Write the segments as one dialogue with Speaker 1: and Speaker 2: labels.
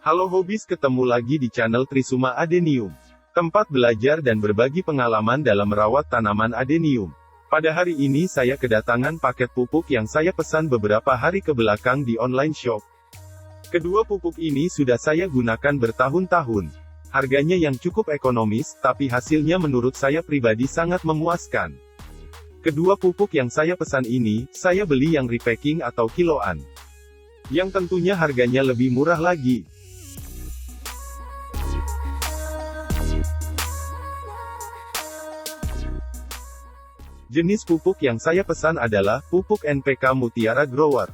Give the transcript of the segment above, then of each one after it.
Speaker 1: Halo hobis, ketemu lagi di channel Trisuma Adenium. Tempat belajar dan berbagi pengalaman dalam merawat tanaman adenium. Pada hari ini saya kedatangan paket pupuk yang saya pesan beberapa hari ke belakang di online shop. Kedua pupuk ini sudah saya gunakan bertahun-tahun. Harganya yang cukup ekonomis, tapi hasilnya menurut saya pribadi sangat memuaskan. Kedua pupuk yang saya pesan ini, saya beli yang repacking atau kiloan. Yang tentunya harganya lebih murah lagi. Jenis pupuk yang saya pesan adalah pupuk NPK Mutiara Grower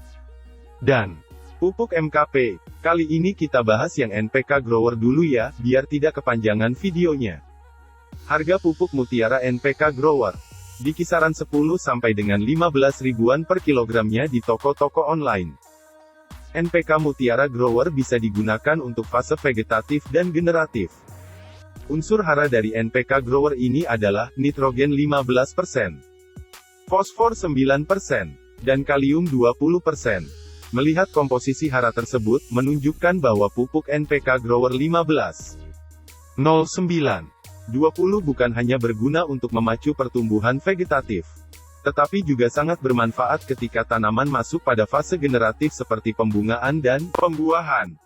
Speaker 1: dan pupuk MKP. Kali ini kita bahas yang NPK Grower dulu ya, biar tidak kepanjangan videonya. Harga pupuk Mutiara NPK Grower di kisaran 10 sampai dengan 15 ribuan per kilogramnya di toko-toko online. NPK Mutiara Grower bisa digunakan untuk fase vegetatif dan generatif. Unsur hara dari NPK Grower ini adalah nitrogen 15%, fosfor 9%, dan kalium 20%. Melihat komposisi hara tersebut, menunjukkan bahwa pupuk NPK Grower 1509-20 bukan hanya berguna untuk memacu pertumbuhan vegetatif, tetapi juga sangat bermanfaat ketika tanaman masuk pada fase generatif seperti pembungaan dan pembuahan.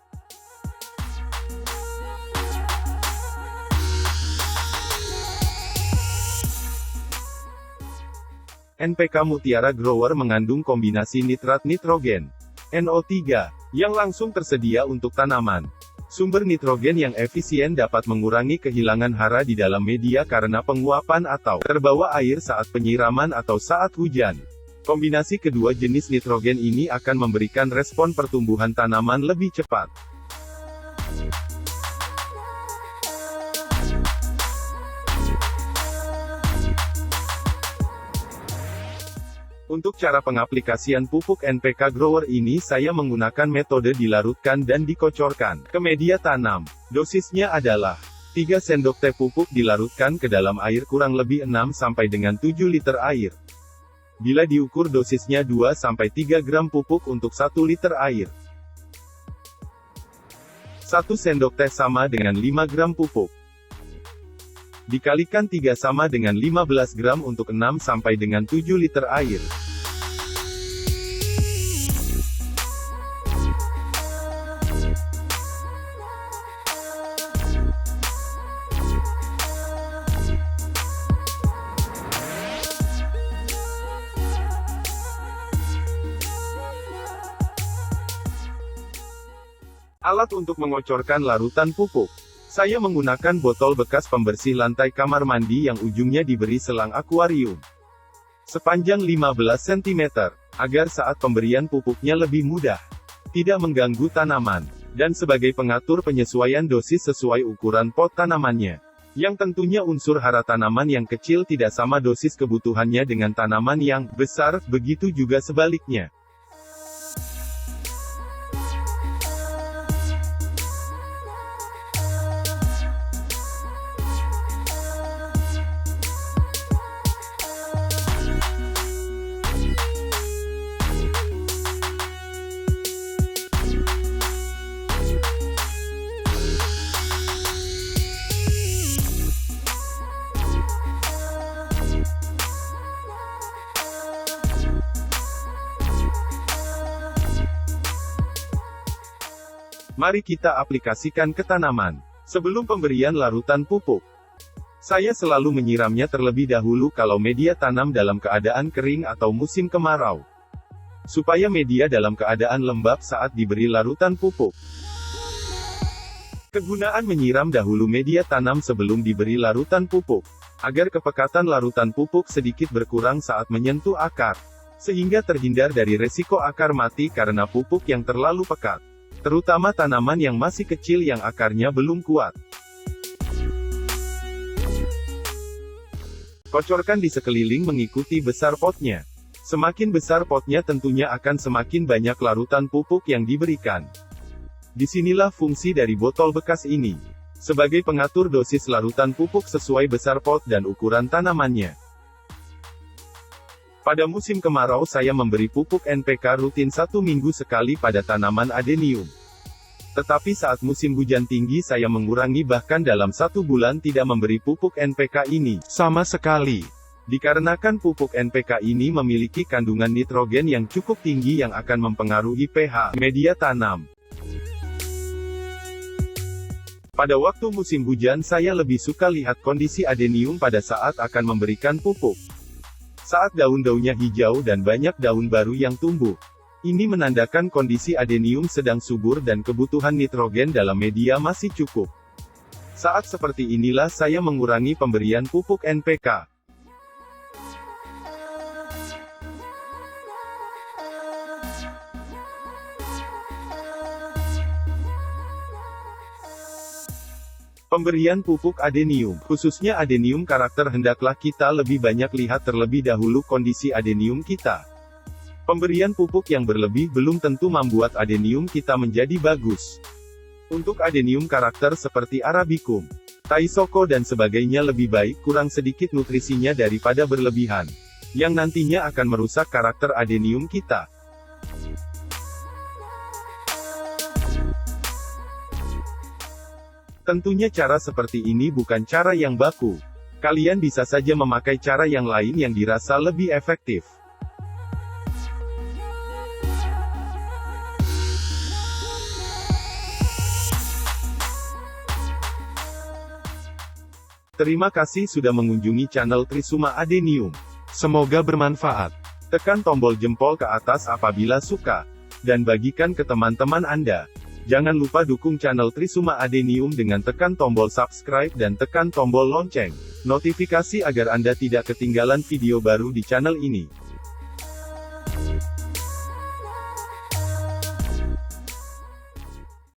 Speaker 1: NPK Mutiara Grower mengandung kombinasi nitrat nitrogen, NO3, yang langsung tersedia untuk tanaman. Sumber nitrogen yang efisien dapat mengurangi kehilangan hara di dalam media karena penguapan atau terbawa air saat penyiraman atau saat hujan. Kombinasi kedua jenis nitrogen ini akan memberikan respon pertumbuhan tanaman lebih cepat. Untuk cara pengaplikasian pupuk NPK Grower ini saya menggunakan metode dilarutkan dan dikocorkan ke media tanam. Dosisnya adalah 3 sendok teh pupuk dilarutkan ke dalam air kurang lebih 6 sampai dengan 7 liter air. Bila diukur dosisnya 2 sampai 3 gram pupuk untuk 1 liter air. 1 sendok teh sama dengan 5 gram pupuk. Dikalikan 3 sama dengan 15 gram untuk 6 sampai dengan 7 liter air. Alat untuk mengocorkan larutan pupuk. Saya menggunakan botol bekas pembersih lantai kamar mandi yang ujungnya diberi selang akuarium. Sepanjang 15 cm, agar saat pemberian pupuknya lebih mudah. Tidak mengganggu tanaman. Dan sebagai pengatur penyesuaian dosis sesuai ukuran pot tanamannya. Yang tentunya unsur hara tanaman yang kecil tidak sama dosis kebutuhannya dengan tanaman yang besar, begitu juga sebaliknya. Mari kita aplikasikan ke tanaman. Sebelum pemberian larutan pupuk, saya selalu menyiramnya terlebih dahulu kalau media tanam dalam keadaan kering atau musim kemarau. Supaya media dalam keadaan lembab saat diberi larutan pupuk. Kegunaan menyiram dahulu media tanam sebelum diberi larutan pupuk, agar kepekatan larutan pupuk sedikit berkurang saat menyentuh akar, sehingga terhindar dari resiko akar mati karena pupuk yang terlalu pekat. Terutama tanaman yang masih kecil yang akarnya belum kuat. Kocorkan di sekeliling mengikuti besar potnya. Semakin besar potnya tentunya akan semakin banyak larutan pupuk yang diberikan. Disinilah fungsi dari botol bekas ini. Sebagai pengatur dosis larutan pupuk sesuai besar pot dan ukuran tanamannya. Pada musim kemarau saya memberi pupuk NPK rutin 1 minggu sekali pada tanaman adenium. Tetapi saat musim hujan tinggi saya mengurangi bahkan dalam 1 bulan tidak memberi pupuk NPK ini, sama sekali. Dikarenakan pupuk NPK ini memiliki kandungan nitrogen yang cukup tinggi yang akan mempengaruhi pH media tanam. Pada waktu musim hujan saya lebih suka lihat kondisi adenium pada saat akan memberikan pupuk. Saat daun-daunnya hijau dan banyak daun baru yang tumbuh. Ini menandakan kondisi adenium sedang subur dan kebutuhan nitrogen dalam media masih cukup. Saat seperti inilah saya mengurangi pemberian pupuk NPK. Pemberian pupuk adenium, khususnya adenium karakter hendaklah kita lebih banyak lihat terlebih dahulu kondisi adenium kita. Pemberian pupuk yang berlebih belum tentu membuat adenium kita menjadi bagus. Untuk adenium karakter seperti Arabicum, Taisoko dan sebagainya lebih baik kurang sedikit nutrisinya daripada berlebihan, yang nantinya akan merusak karakter adenium kita. Tentunya cara seperti ini bukan cara yang baku. Kalian bisa saja memakai cara yang lain yang dirasa lebih efektif. Terima kasih sudah mengunjungi channel Trisuma Adenium. Semoga bermanfaat. Tekan tombol jempol ke atas apabila suka, dan bagikan ke teman-teman Anda. Jangan lupa dukung channel Trisuma Adenium dengan tekan tombol subscribe dan tekan tombol lonceng notifikasi agar Anda tidak ketinggalan video baru di channel ini.